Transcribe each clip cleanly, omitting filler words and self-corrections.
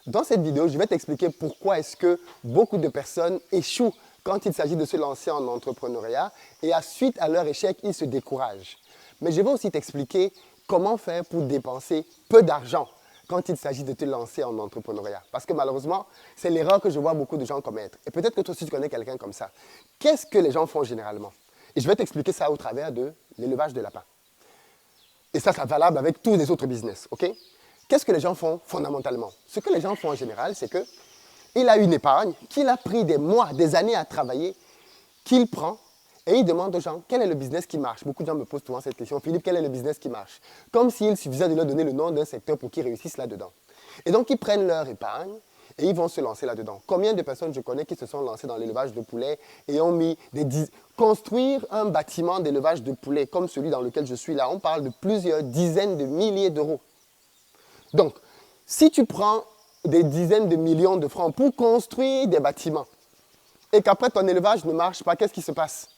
Dans cette vidéo, je vais t'expliquer pourquoi est-ce que beaucoup de personnes échouent quand il s'agit de se lancer en entrepreneuriat et suite à leur échec, ils se découragent. Mais je vais aussi t'expliquer comment faire pour dépenser peu d'argent quand il s'agit de te lancer en entrepreneuriat. Parce que malheureusement, c'est l'erreur que je vois beaucoup de gens commettre. Et peut-être que toi aussi tu connais quelqu'un comme ça. Qu'est-ce que les gens font généralement? Et je vais t'expliquer ça au travers de l'élevage de lapins. Et ça, c'est valable avec tous les autres business, ok? Qu'est-ce que les gens font fondamentalement? Ce que les gens font en général, c'est qu'il a une épargne, qu'il a pris des mois, des années à travailler, qu'il prend et il demande aux gens quel est le business qui marche. Beaucoup de gens me posent souvent cette question, Philippe, quel est le business qui marche? Comme s'il suffisait de leur donner le nom d'un secteur pour qu'ils réussissent là-dedans. Et donc, ils prennent leur épargne et ils vont se lancer là-dedans. Combien de personnes je connais qui se sont lancées dans l'élevage de poulets et ont mis construire un bâtiment d'élevage de poulets comme celui dans lequel je suis là, on parle de plusieurs dizaines de milliers d'euros. Donc, si tu prends des dizaines de millions de francs pour construire des bâtiments et qu'après ton élevage ne marche pas, qu'est-ce qui se passe?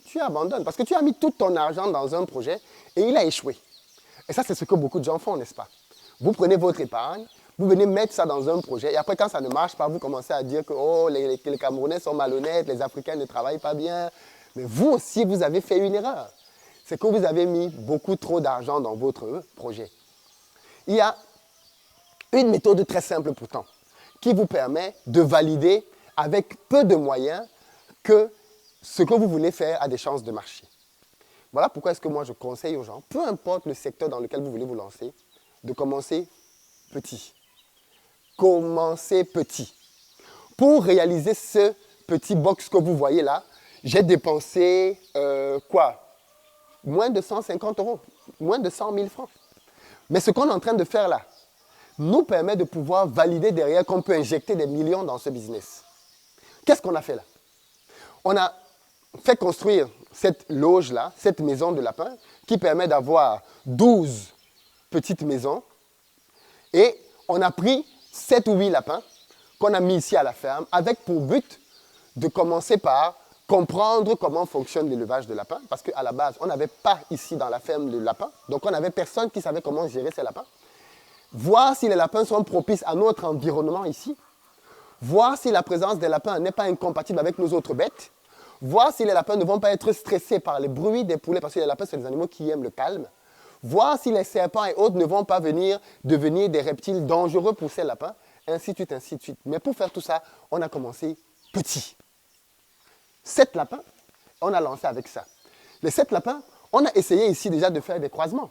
Tu abandonnes parce que tu as mis tout ton argent dans un projet et il a échoué. Et ça, c'est ce que beaucoup de gens font, n'est-ce pas? Vous prenez votre épargne, vous venez mettre ça dans un projet et après, quand ça ne marche pas, vous commencez à dire que oh, les Camerounais sont malhonnêtes, les Africains ne travaillent pas bien. Mais vous aussi, vous avez fait une erreur. C'est que vous avez mis beaucoup trop d'argent dans votre projet. Il y a une méthode très simple pourtant, qui vous permet de valider avec peu de moyens que ce que vous voulez faire a des chances de marcher. Voilà pourquoi est-ce que moi je conseille aux gens, peu importe le secteur dans lequel vous voulez vous lancer, de commencer petit. Commencez petit. Pour réaliser ce petit box que vous voyez là, j'ai dépensé moins de 150 euros, moins de 100 000 francs. Mais ce qu'on est en train de faire là, nous permet de pouvoir valider derrière qu'on peut injecter des millions dans ce business. Qu'est-ce qu'on a fait là? On a fait construire cette loge-là, cette maison de lapin, qui permet d'avoir 12 petites maisons. Et on a pris 7 ou 8 lapins qu'on a mis ici à la ferme, avec pour but de commencer par comprendre comment fonctionne l'élevage de lapins. Parce qu'à la base, on n'avait pas ici dans la ferme de lapins. Donc on n'avait personne qui savait comment gérer ces lapins. Voir si les lapins sont propices à notre environnement ici, voir si la présence des lapins n'est pas incompatible avec nos autres bêtes, voir si les lapins ne vont pas être stressés par les bruits des poulets, parce que les lapins, sont des animaux qui aiment le calme, voir si les serpents et autres ne vont pas venir devenir des reptiles dangereux pour ces lapins, ainsi de suite, ainsi de suite. Mais pour faire tout ça, on a commencé petit. 7 lapins, on a lancé avec ça. Les 7 lapins, on a essayé ici déjà de faire des croisements.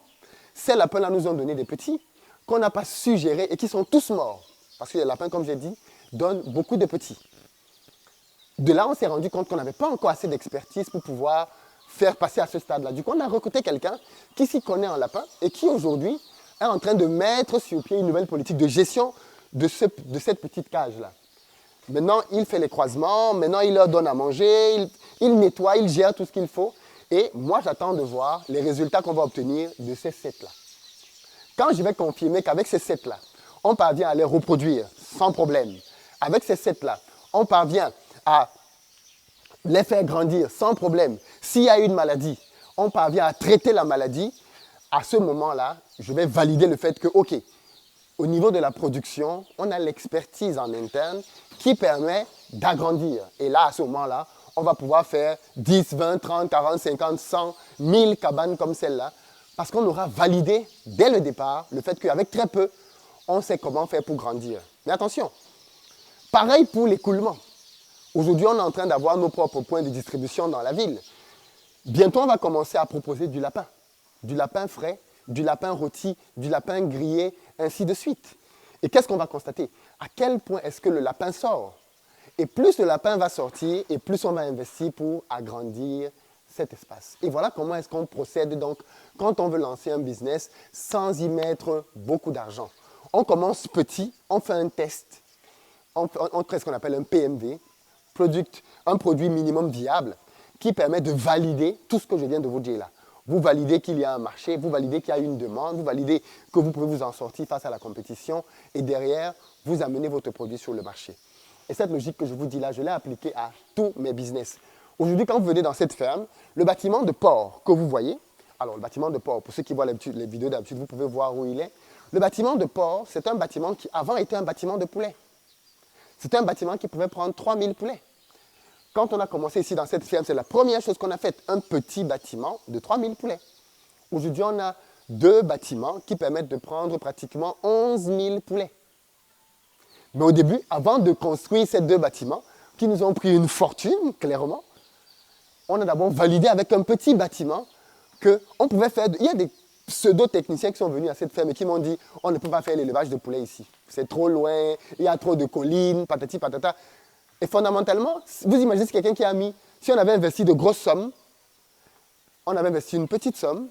Ces lapins-là nous ont donné des petits, qu'on n'a pas su gérer et qui sont tous morts. Parce que les lapins, comme j'ai dit, donnent beaucoup de petits. De là, on s'est rendu compte qu'on n'avait pas encore assez d'expertise pour pouvoir faire passer à ce stade-là. Du coup, on a recruté quelqu'un qui s'y connaît en lapin et qui aujourd'hui est en train de mettre sur pied une nouvelle politique de gestion de cette petite cage-là. Maintenant, il fait les croisements, maintenant il leur donne à manger, il nettoie, il gère tout ce qu'il faut. Et moi, j'attends de voir les résultats qu'on va obtenir de ces 7-là. Quand je vais confirmer qu'avec ces 7-là, on parvient à les reproduire sans problème, avec ces 7-là, on parvient à les faire grandir sans problème, s'il y a une maladie, on parvient à traiter la maladie, à ce moment-là, je vais valider le fait que, OK, au niveau de la production, on a l'expertise en interne qui permet d'agrandir. Et là, à ce moment-là, on va pouvoir faire 10, 20, 30, 40, 50, 100, 1000 cabanes comme celle-là, parce qu'on aura validé dès le départ le fait qu'avec très peu, on sait comment faire pour grandir. Mais attention, pareil pour l'écoulement. Aujourd'hui, on est en train d'avoir nos propres points de distribution dans la ville. Bientôt, on va commencer à proposer du lapin frais, du lapin rôti, du lapin grillé, ainsi de suite. Et qu'est-ce qu'on va constater? À quel point est-ce que le lapin sort? Et plus le lapin va sortir, et plus on va investir pour agrandir cet espace. Et voilà comment est-ce qu'on procède donc quand on veut lancer un business sans y mettre beaucoup d'argent. On commence petit, on fait un test, on crée ce qu'on appelle un PMV, un produit minimum viable, qui permet de valider tout ce que je viens de vous dire là. Vous validez qu'il y a un marché, vous validez qu'il y a une demande, vous validez que vous pouvez vous en sortir face à la compétition et derrière, vous amenez votre produit sur le marché. Et cette logique que je vous dis là, je l'ai appliquée à tous mes business. Aujourd'hui, quand vous venez dans cette ferme, le bâtiment de porc que vous voyez, alors le bâtiment de porc, pour ceux qui voient les vidéos d'habitude, vous pouvez voir où il est. Le bâtiment de port, c'est un bâtiment qui avant était un bâtiment de poulet. C'était un bâtiment qui pouvait prendre 3000 poulets. Quand on a commencé ici dans cette ferme, c'est la première chose qu'on a faite, un petit bâtiment de 3000 poulets. Aujourd'hui, on a 2 bâtiments qui permettent de prendre pratiquement 11 000 poulets. Mais au début, avant de construire ces 2 bâtiments, qui nous ont pris une fortune, clairement, on a d'abord validé avec un petit bâtiment qu'on pouvait faire... Il y a des pseudo-techniciens qui sont venus à cette ferme et qui m'ont dit on ne peut pas faire l'élevage de poulets ici. C'est trop loin, il y a trop de collines, patati patata. Et fondamentalement, vous imaginez c'est quelqu'un qui a mis... Si on avait investi de grosses sommes, on avait investi une petite somme,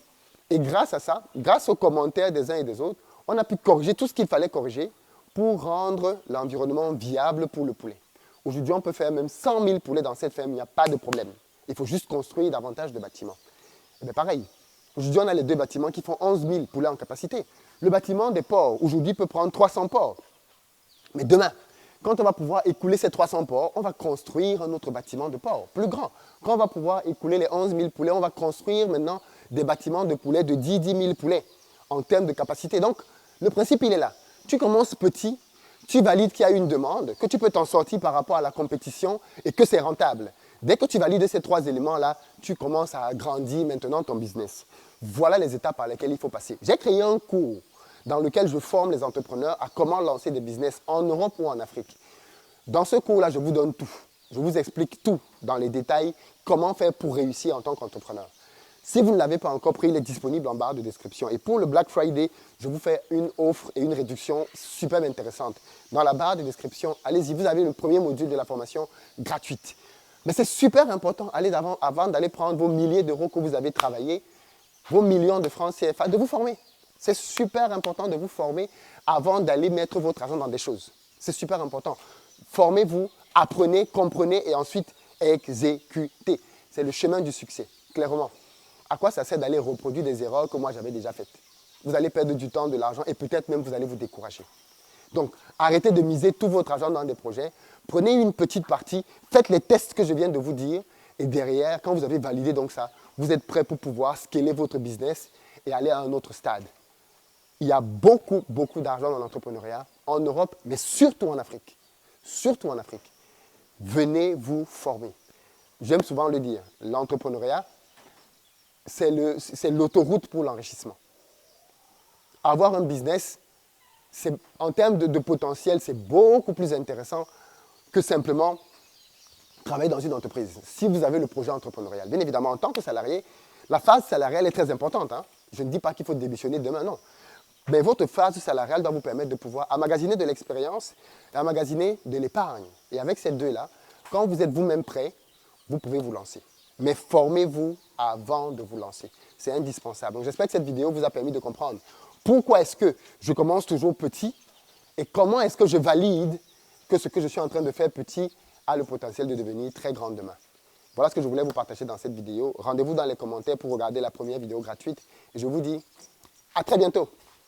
et grâce à ça, grâce aux commentaires des uns et des autres, on a pu corriger tout ce qu'il fallait corriger pour rendre l'environnement viable pour le poulet. Aujourd'hui, on peut faire même 100 000 poulets dans cette ferme, il n'y a pas de problème. Il faut juste construire davantage de bâtiments. Et bien pareil, aujourd'hui, on a les 2 bâtiments qui font 11 000 poulets en capacité. Le bâtiment des porcs, aujourd'hui, peut prendre 300 porcs. Mais demain, quand on va pouvoir écouler ces 300 porcs, on va construire un autre bâtiment de porcs, plus grand. Quand on va pouvoir écouler les 11 000 poulets, on va construire maintenant des bâtiments de poulets de 10 000 poulets en termes de capacité. Donc, le principe, il est là. Tu commences petit, tu valides qu'il y a une demande, que tu peux t'en sortir par rapport à la compétition et que c'est rentable. Dès que tu valides ces 3 éléments-là, tu commences à agrandir maintenant ton business. Voilà les étapes par lesquelles il faut passer. J'ai créé un cours dans lequel je forme les entrepreneurs à comment lancer des business en Europe ou en Afrique. Dans ce cours-là, je vous donne tout. Je vous explique tout dans les détails, comment faire pour réussir en tant qu'entrepreneur. Si vous ne l'avez pas encore pris, il est disponible en barre de description. Et pour le Black Friday, je vous fais une offre et une réduction super intéressante. Dans la barre de description, allez-y, vous avez le premier module de la formation gratuite. Mais c'est super important, avant d'aller prendre vos milliers d'euros que vous avez travaillés, vos millions de francs CFA, de vous former. C'est super important de vous former avant d'aller mettre votre argent dans des choses. C'est super important. Formez-vous, apprenez, comprenez et ensuite exécutez. C'est le chemin du succès, clairement. À quoi ça sert d'aller reproduire des erreurs que moi j'avais déjà faites? Vous allez perdre du temps, de l'argent et peut-être même vous allez vous décourager. Donc, arrêtez de miser tout votre argent dans des projets. Prenez une petite partie, faites les tests que je viens de vous dire et derrière, quand vous avez validé donc ça, vous êtes prêt pour pouvoir scaler votre business et aller à un autre stade. Il y a beaucoup, beaucoup d'argent dans l'entrepreneuriat en Europe, mais surtout en Afrique. Surtout en Afrique. Venez vous former. J'aime souvent le dire, l'entrepreneuriat, c'est l'autoroute pour l'enrichissement. Avoir un business, en termes de potentiel, c'est beaucoup plus intéressant que simplement travailler dans une entreprise. Si vous avez le projet entrepreneurial, bien évidemment, en tant que salarié, la phase salariale est très importante. Hein. Je ne dis pas qu'il faut démissionner demain, non. Mais votre phase salariale doit vous permettre de pouvoir emmagasiner de l'expérience et emmagasiner de l'épargne. Et avec ces 2-là, quand vous êtes vous-même prêt, vous pouvez vous lancer. Mais formez-vous avant de vous lancer. C'est indispensable. Donc j'espère que cette vidéo vous a permis de comprendre pourquoi est-ce que je commence toujours petit et comment est-ce que je valide que ce que je suis en train de faire petit a le potentiel de devenir très grand demain. Voilà ce que je voulais vous partager dans cette vidéo. Rendez-vous dans les commentaires pour regarder la première vidéo gratuite. Et je vous dis à très bientôt.